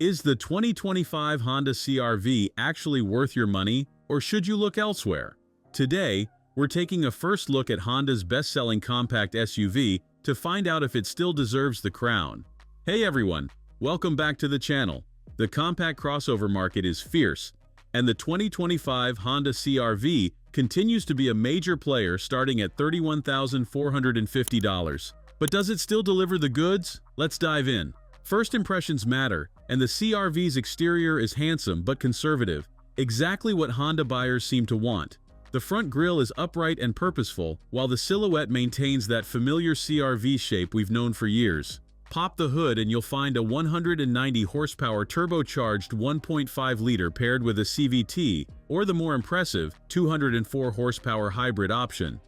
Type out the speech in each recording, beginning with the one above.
Is the 2025 Honda CR-V actually worth your money, or should you look elsewhere? Today, we're taking a first look at Honda's best-selling compact SUV to find out if it still deserves the crown. Hey everyone, welcome back to the channel. The compact crossover market is fierce, and the 2025 Honda CR-V continues to be a major player starting at $31,450. But does it still deliver the goods? Let's dive in. First impressions matter, and the CR-V's exterior is handsome but conservative, exactly what Honda buyers seem to want. The front grille is upright and purposeful, while the silhouette maintains that familiar CR-V shape we've known for years. Pop the hood and you'll find a 190 horsepower turbocharged 1.5-liter paired with a CVT, or the more impressive 204 horsepower hybrid option.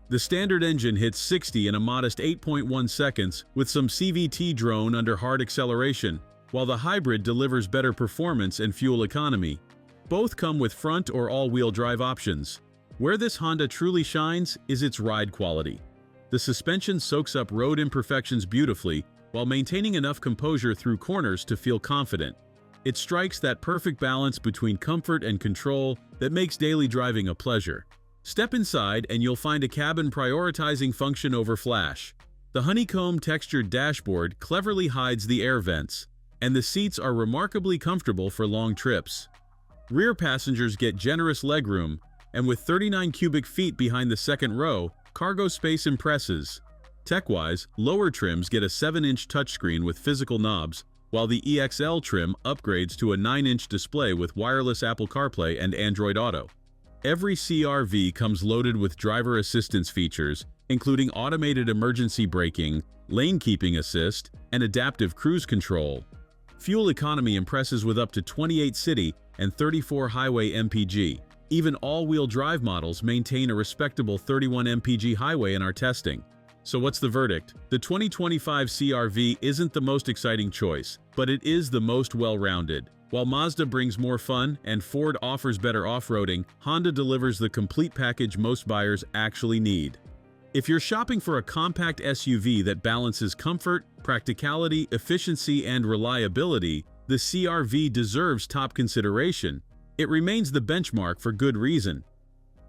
The standard engine hits 60 in a modest 8.1 seconds with some CVT drone under hard acceleration, while the hybrid delivers better performance and fuel economy. Both come with front or all-wheel drive options. Where this Honda truly shines is its ride quality. The suspension soaks up road imperfections beautifully, while maintaining enough composure through corners to feel confident. It strikes that perfect balance between comfort and control that makes daily driving a pleasure. Step inside and you'll find a cabin prioritizing function over flash. The honeycomb textured dashboard cleverly hides the air vents, and the seats are remarkably comfortable for long trips. Rear passengers get generous legroom, and with 39 cubic feet behind the second row, cargo space impresses. Tech-wise, lower trims get a 7-inch touchscreen with physical knobs, while the EXL trim upgrades to a 9-inch display with wireless Apple CarPlay and Android Auto. Every CR-V comes loaded with driver assistance features, including automated emergency braking, lane keeping assist, and adaptive cruise control. Fuel economy impresses with up to 28 city and 34 highway mpg. Even all-wheel drive models maintain a respectable 31 mpg highway in our testing. So what's the verdict? The 2025 CR-V isn't the most exciting choice, but it is the most well-rounded. While Mazda brings more fun and Ford offers better off-roading, Honda delivers the complete package most buyers actually need. If you're shopping for a compact SUV that balances comfort, practicality, efficiency, and reliability, the CR-V deserves top consideration. It remains the benchmark for good reason.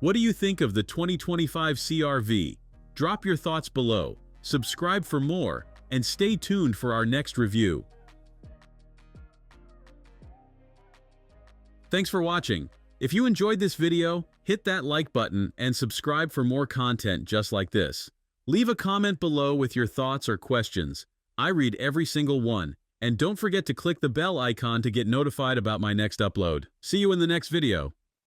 What do you think of the 2025 CR-V? Drop your thoughts below, subscribe for more, and stay tuned for our next review. Thanks for watching. If you enjoyed this video, hit that like button and subscribe for more content just like this. Leave a comment below with your thoughts or questions. I read every single one. And don't forget to click the bell icon to get notified about my next upload. See you in the next video.